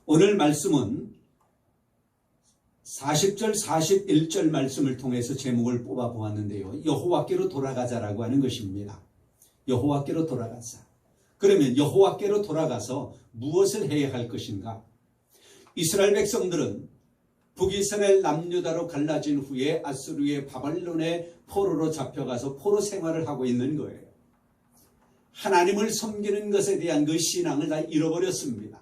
오늘 말씀은 40절 41절 말씀을 통해서 제목을 뽑아 보았는데요, 여호와께로 돌아가자라고 하는 것입니다. 여호와께로 돌아가자. 그러면 여호와께로 돌아가서 무엇을 해야 할 것인가? 이스라엘 백성들은 북이스라엘 남유다로 갈라진 후에 아수르의 바벨론의 포로로 잡혀가서 포로 생활을 하고 있는 거예요. 하나님을 섬기는 것에 대한 그 신앙을 다 잃어버렸습니다.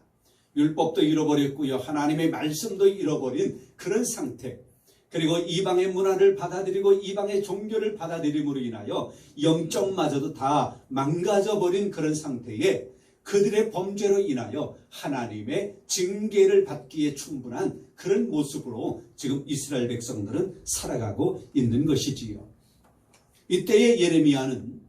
율법도 잃어버렸고요, 하나님의 말씀도 잃어버린 그런 상태, 그리고 이방의 문화를 받아들이고 이방의 종교를 받아들임으로 인하여 영적마저도 다 망가져버린 그런 상태에 그들의 범죄로 인하여 하나님의 징계를 받기에 충분한 그런 모습으로 지금 이스라엘 백성들은 살아가고 있는 것이지요. 이때의 예레미야는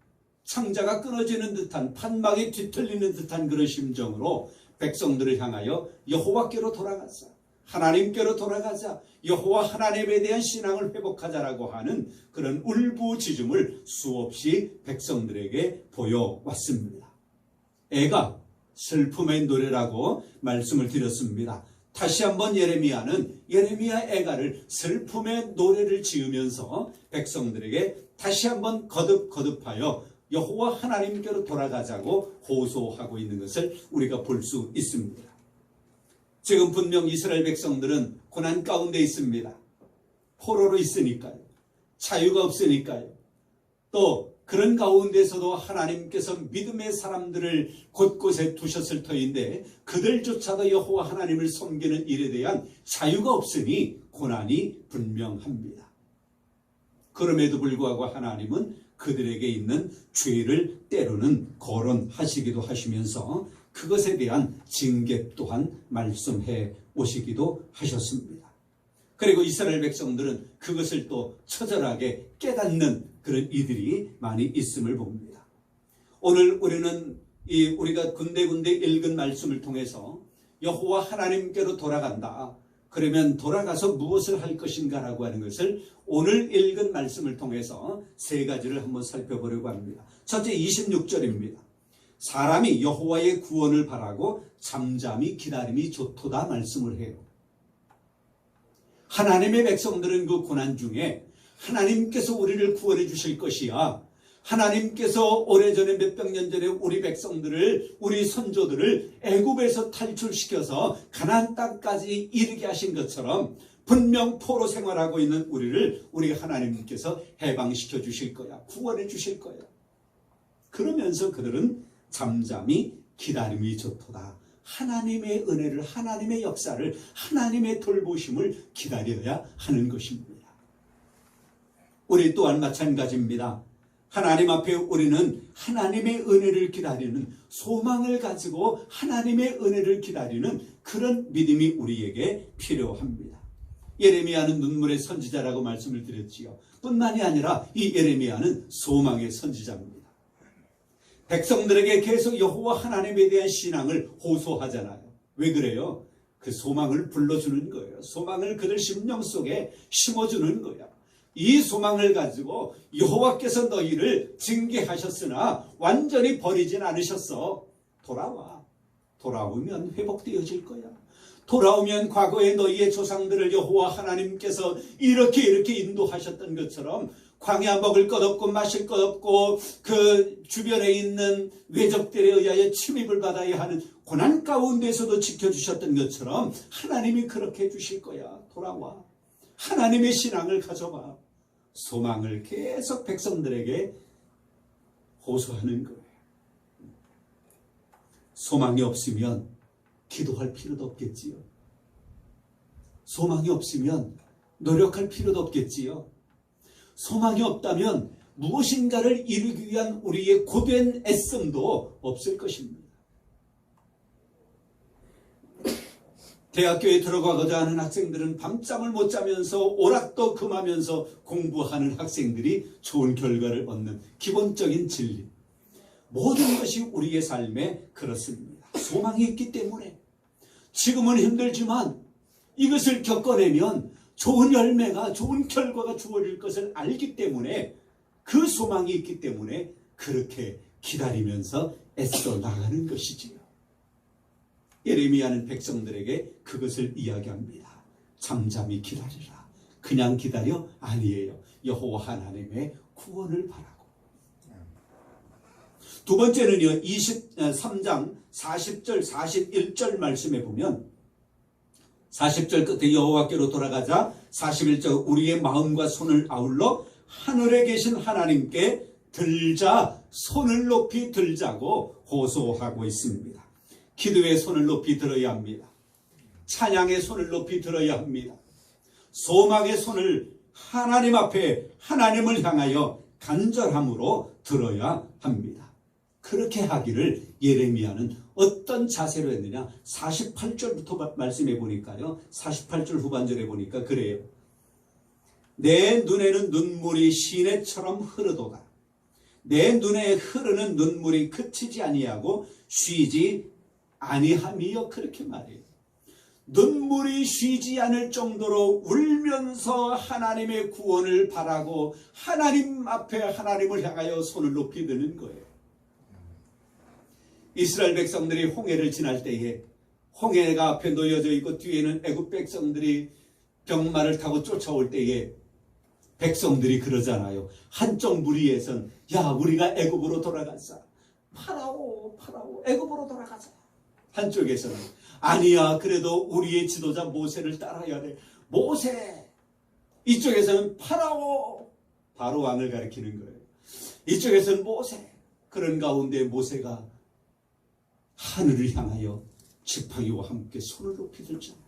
창자가 끊어지는 듯한, 판막이 뒤틀리는 듯한 그런 심정으로 백성들을 향하여 여호와께로 돌아가자, 하나님께로 돌아가자, 여호와 하나님에 대한 신앙을 회복하자라고 하는 그런 울부짖음을 수없이 백성들에게 보여왔습니다. 애가 슬픔의 노래라고 말씀을 드렸습니다. 다시 한번 예레미야 애가를 슬픔의 노래를 지으면서 백성들에게 다시 한번 거듭하여 여호와 하나님께로 돌아가자고 호소하고 있는 것을 우리가 볼 수 있습니다. 지금 분명 이스라엘 백성들은 고난 가운데 있습니다. 포로로 있으니까요, 자유가 없으니까요, 또 그런 가운데서도 하나님께서 믿음의 사람들을 곳곳에 두셨을 터인데 그들조차도 여호와 하나님을 섬기는 일에 대한 자유가 없으니 고난이 분명합니다. 그럼에도 불구하고 하나님은 그들에게 있는 죄를 때로는 거론하시기도 하시면서 그것에 대한 징계 또한 말씀해 오시기도 하셨습니다. 그리고 이스라엘 백성들은 그것을 또 처절하게 깨닫는 그런 이들이 많이 있음을 봅니다. 오늘 우리는 우리가 군데군데 읽은 말씀을 통해서 여호와 하나님께로 돌아간다, 그러면 돌아가서 무엇을 할 것인가 라고 하는 것을 오늘 읽은 말씀을 통해서 세 가지를 한번 살펴보려고 합니다. 첫째, 26절입니다. 사람이 여호와의 구원을 바라고 잠잠히 기다림이 좋도다 말씀을 해요. 하나님의 백성들은 그 고난 중에 하나님께서 우리를 구원해 주실 것이야, 하나님께서 오래전에 몇백 년 전에 우리 백성들을, 우리 선조들을 애굽에서 탈출시켜서 가나안 땅까지 이르게 하신 것처럼 분명 포로 생활하고 있는 우리 하나님께서 해방시켜 주실 거야, 구원해 주실 거야. 그러면서 그들은 잠잠히 기다림이 좋도다. 하나님의 은혜를, 하나님의 역사를, 하나님의 돌보심을 기다려야 하는 것입니다. 우리 또한 마찬가지입니다. 하나님 앞에 우리는 하나님의 은혜를 기다리는, 소망을 가지고 하나님의 은혜를 기다리는 그런 믿음이 우리에게 필요합니다. 예레미야는 눈물의 선지자라고 말씀을 드렸지요. 뿐만이 아니라 이 예레미야는 소망의 선지자입니다. 백성들에게 계속 여호와 하나님에 대한 신앙을 호소하잖아요. 왜 그래요? 그 소망을 불러주는 거예요. 소망을 그들 심령 속에 심어주는 거예요. 이 소망을 가지고 여호와께서 너희를 징계하셨으나 완전히 버리진 않으셨어. 돌아와. 돌아오면 회복되어질 거야. 돌아오면 과거에 너희의 조상들을 여호와 하나님께서 이렇게 인도하셨던 것처럼 광야 먹을 것 없고 마실 것 없고 그 주변에 있는 외적들에 의하여 침입을 받아야 하는 고난 가운데서도 지켜주셨던 것처럼 하나님이 그렇게 해주실 거야. 돌아와. 하나님의 신앙을 가져와. 소망을 계속 백성들에게 호소하는 거예요. 소망이 없으면 기도할 필요도 없겠지요. 소망이 없으면 노력할 필요도 없겠지요. 소망이 없다면 무엇인가를 이루기 위한 우리의 고된 애씀도 없을 것입니다. 대학교에 들어가고자 하는 학생들은 밤잠을 못 자면서 오락도 금하면서 공부하는 학생들이 좋은 결과를 얻는 기본적인 진리. 모든 것이 우리의 삶에 그렇습니다. 소망이 있기 때문에 지금은 힘들지만 이것을 겪어내면 좋은 열매가, 좋은 결과가 주어질 것을 알기 때문에, 그 소망이 있기 때문에 그렇게 기다리면서 애써 나가는 것이지요. 예레미야는 백성들에게 그것을 이야기합니다. 잠잠히 기다리라. 그냥 기다려? 아니에요. 여호와 하나님의 구원을 바라고. 두 번째는요, 23장 40절 41절 말씀에 보면 40절 끝에 여호와께로 돌아가자 41절 우리의 마음과 손을 아울러 하늘에 계신 하나님께 들자, 손을 높이 들자고 호소하고 있습니다. 기도의 손을 높이 들어야 합니다. 찬양의 손을 높이 들어야 합니다. 소망의 손을 하나님 앞에 하나님을 향하여 간절함으로 들어야 합니다. 그렇게 하기를 예레미야는 어떤 자세로 했느냐? 48절부터 말씀해 보니까요. 48절 후반절에 보니까 그래요. 내 눈에는 눈물이 시내처럼 흐르도다. 내 눈에 흐르는 눈물이 그치지 아니하고 쉬지 아니함이여. 그렇게 말해요. 눈물이 쉬지 않을 정도로 울면서 하나님의 구원을 바라고 하나님 앞에 하나님을 향하여 손을 높이 드는 거예요. 이스라엘 백성들이 홍해를 지날 때에 홍해가 앞에 놓여져 있고 뒤에는 애굽 백성들이 병마를 타고 쫓아올 때에 백성들이 그러잖아요. 한쪽 무리에선 야, 우리가 애굽으로 돌아가자. 파라오 애굽으로 돌아가자. 한쪽에서는 아니야, 그래도 우리의 지도자 모세를 따라야 돼. 모세. 이쪽에서는 파라오, 바로 왕을 가리키는 거예요. 이쪽에서는 모세. 그런 가운데 모세가 하늘을 향하여 지팡이와 함께 손을 높이 들잖아요.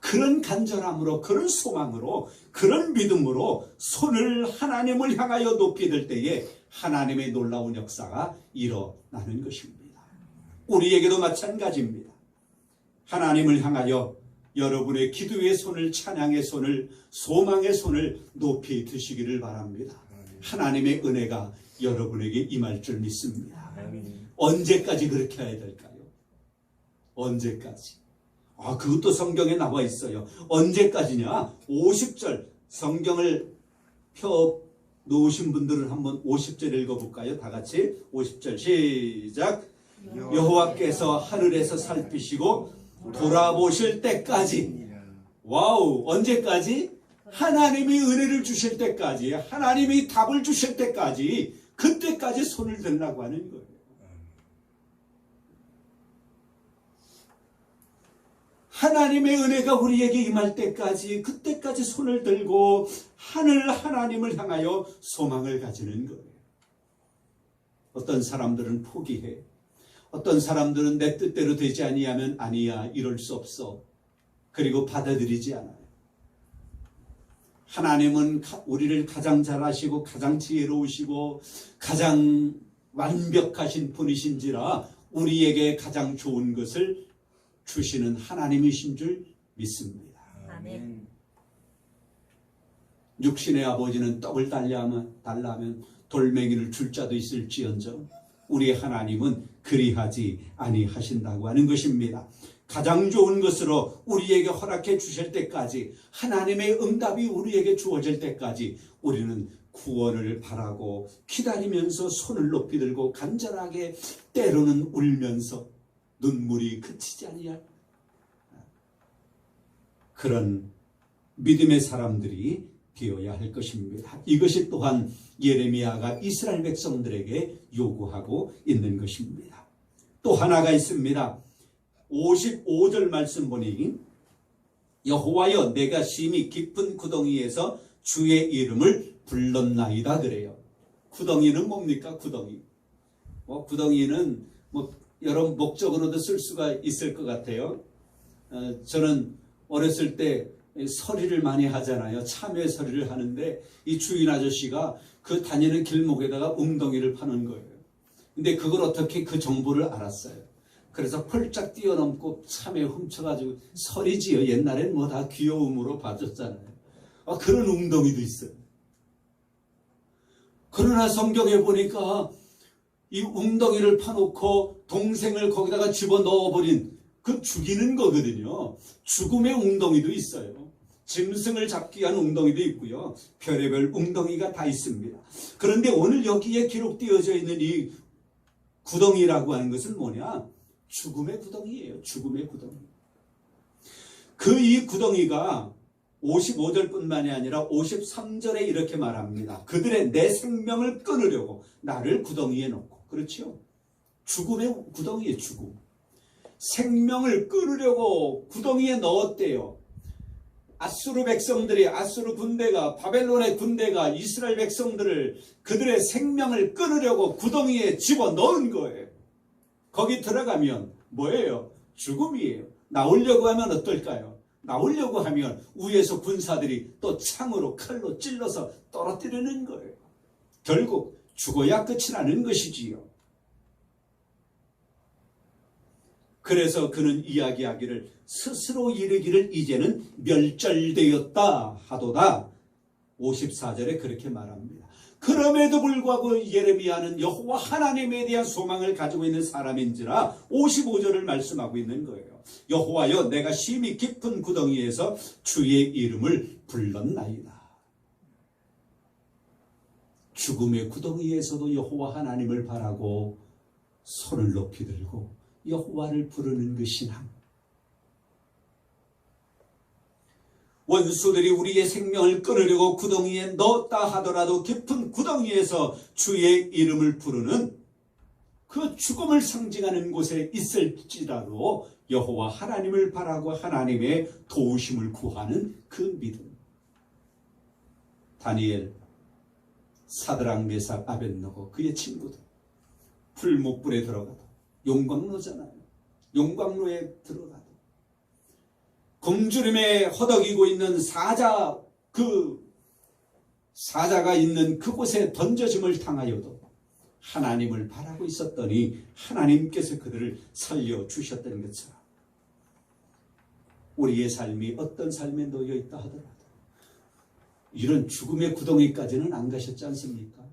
그런 간절함으로, 그런 소망으로, 그런 믿음으로 손을 하나님을 향하여 높이 들 때에 하나님의 놀라운 역사가 일어나는 것입니다. 우리에게도 마찬가지입니다. 하나님을 향하여 여러분의 기도의 손을, 찬양의 손을, 소망의 손을 높이 드시기를 바랍니다. 하나님의 은혜가 여러분에게 임할 줄 믿습니다. 언제까지 그렇게 해야 될까요? 언제까지? 그것도 성경에 나와 있어요. 언제까지냐? 50절 성경을 펴 놓으신 분들은 한번 50절 읽어볼까요? 다 같이 50절 시작. 여호와께서 하늘에서 살피시고 돌아보실 때까지. 와우, 언제까지? 하나님이 은혜를 주실 때까지, 하나님이 답을 주실 때까지, 그때까지 손을 들라고 하는 거예요. 하나님의 은혜가 우리에게 임할 때까지, 그때까지 손을 들고 하나님을 향하여 소망을 가지는 거예요. 어떤 사람들은 포기해. 어떤 사람들은 내 뜻대로 되지 아니하면 아니야, 이럴 수 없어. 그리고 받아들이지 않아요. 하나님은 우리를 가장 잘 아시고 가장 지혜로우시고 가장 완벽하신 분이신지라 우리에게 가장 좋은 것을 주시는 하나님이신 줄 믿습니다. 아멘. 육신의 아버지는 떡을 달라하면 돌멩이를 줄 자도 있을지언정 우리 하나님은 그리하지 아니하신다고 하는 것입니다. 가장 좋은 것으로 우리에게 허락해 주실 때까지, 하나님의 응답이 우리에게 주어질 때까지 우리는 구원을 바라고 기다리면서 손을 높이 들고 간절하게, 때로는 울면서 눈물이 그치지 아니할 그런 믿음의 사람들이 되어야 할 것입니다. 이것이 또한 예레미야가 이스라엘 백성들에게 요구하고 있는 것입니다. 또 하나가 있습니다. 55절 말씀 보니 여호와여 내가 심히 깊은 구덩이에서 주의 이름을 불렀나이다 그래요. 구덩이는 뭡니까? 구덩이. 구덩이는 여러 목적으로도 쓸 수가 있을 것 같아요. 저는 어렸을 때 서리를 많이 하잖아요. 참외 서리를 하는데 이 주인 아저씨가 그 다니는 길목에다가 웅덩이를 파는 거예요. 근데 그걸 어떻게 그 정보를 알았어요. 그래서 펄쩍 뛰어넘고 참외 훔쳐가지고 서리지요. 옛날엔 다 귀여움으로 봐줬잖아요. 그런 웅덩이도 있어요. 그러나 성경에 보니까 이 웅덩이를 파놓고 동생을 거기다가 집어넣어버린 그 죽이는 거거든요. 죽음의 웅덩이도 있어요. 짐승을 잡기 위한 웅덩이도 있고요. 별의별 웅덩이가 다 있습니다. 그런데 오늘 여기에 기록되어져 있는 이 구덩이라고 하는 것은 뭐냐? 죽음의 구덩이에요. 죽음의 구덩이. 그 이 구덩이가 55절뿐만이 아니라 53절에 이렇게 말합니다. 그들의 내 생명을 끊으려고 나를 구덩이에 넣고. 그렇죠? 죽음의 구덩이에 죽음. 생명을 끊으려고 구덩이에 넣었대요. 아수르 백성들이, 아수르 군대가, 바벨론의 군대가 이스라엘 백성들을, 그들의 생명을 끊으려고 구덩이에 집어넣은 거예요. 거기 들어가면 뭐예요? 죽음이에요. 나오려고 하면 어떨까요? 나오려고 하면 위에서 군사들이 또 창으로 칼로 찔러서 떨어뜨리는 거예요. 결국 죽어야 끝이라는 것이지요. 그래서 그는 이야기하기를 스스로 이르기를 이제는 멸절되었다 하도다. 54절에 그렇게 말합니다. 그럼에도 불구하고 예레미야는 여호와 하나님에 대한 소망을 가지고 있는 사람인지라 55절을 말씀하고 있는 거예요. 여호와여, 내가 심히 깊은 구덩이에서 주의 이름을 불렀나이다. 죽음의 구덩이에서도 여호와 하나님을 바라고 손을 높이 들고 여호와를 부르는 그 신앙. 원수들이 우리의 생명을 끊으려고 구덩이에 넣었다 하더라도 깊은 구덩이에서 주의 이름을 부르는 그 죽음을 상징하는 곳에 있을지라도 여호와 하나님을 바라고 하나님의 도우심을 구하는 그 믿음. 다니엘, 사드락, 메삭, 아벳느고 그의 친구들 풀목불에 들어가도, 용광로잖아요. 용광로에 들어가도, 굶주림에 허덕이고 있는 사자가 있는 그곳에 던져짐을 당하여도 하나님을 바라고 있었더니 하나님께서 그들을 살려주셨다는 것처럼 우리의 삶이 어떤 삶에 놓여 있다 하더라도 이런 죽음의 구덩이까지는 안 가셨지 않습니까?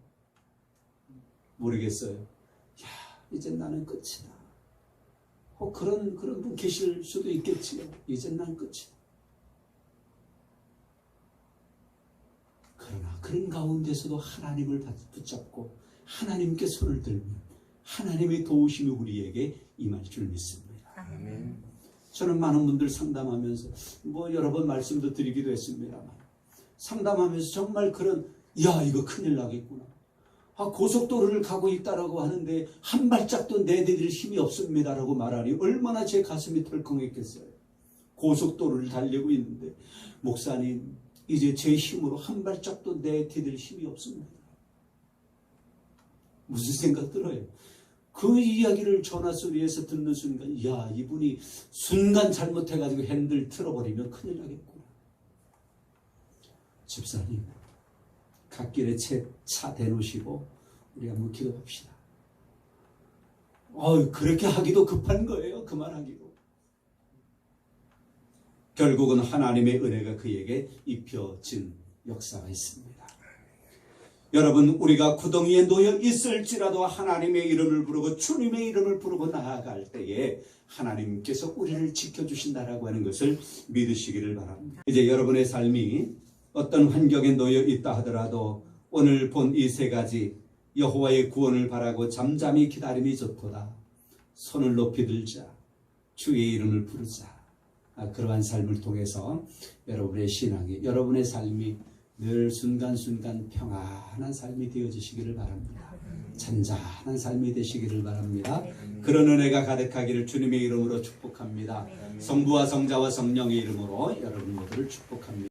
모르겠어요. 야, 이제 나는 끝이다. 그런 분 계실 수도 있겠지요. 이젠 난 끝이다. 그러나 그런 가운데서도 하나님을 붙잡고 하나님께 손을 들면 하나님의 도우심이 우리에게 임할 줄 믿습니다. 아멘. 저는 많은 분들 상담하면서 여러 번 말씀도 드리기도 했습니다만 상담하면서 정말 야, 이거 큰일 나겠구나. 고속도로를 가고 있다라고 하는데 한 발짝도 내디딜 힘이 없습니다라고 말하니 얼마나 제 가슴이 덜컹했겠어요. 고속도로를 달리고 있는데 목사님, 이제 제 힘으로 한 발짝도 내디딜 힘이 없습니다. 무슨 생각 들어요? 그 이야기를 전화 소리에서 듣는 순간, 야, 이분이 순간 잘못해가지고 핸들 틀어버리면 큰일 나겠구나. 집사님, 갓길에 차 대놓으시고 우리 한번 기도합시다. 그렇게 하기도 급한 거예요. 그만하기도. 결국은 하나님의 은혜가 그에게 입혀진 역사가 있습니다. 여러분, 우리가 구덩이에 놓여 있을지라도 하나님의 이름을 부르고 주님의 이름을 부르고 나아갈 때에 하나님께서 우리를 지켜주신다라고 하는 것을 믿으시기를 바랍니다. 이제 여러분의 삶이 어떤 환경에 놓여 있다 하더라도 오늘 본 이 세 가지, 여호와의 구원을 바라고 잠잠히 기다림이 좋도다, 손을 높이 들자, 주의 이름을 부르자, 그러한 삶을 통해서 여러분의 신앙이, 여러분의 삶이 늘 순간순간 평안한 삶이 되어지시기를 바랍니다. 잔잔한 삶이 되시기를 바랍니다. 그런 은혜가 가득하기를 주님의 이름으로 축복합니다. 성부와 성자와 성령의 이름으로 여러분 모두를 축복합니다.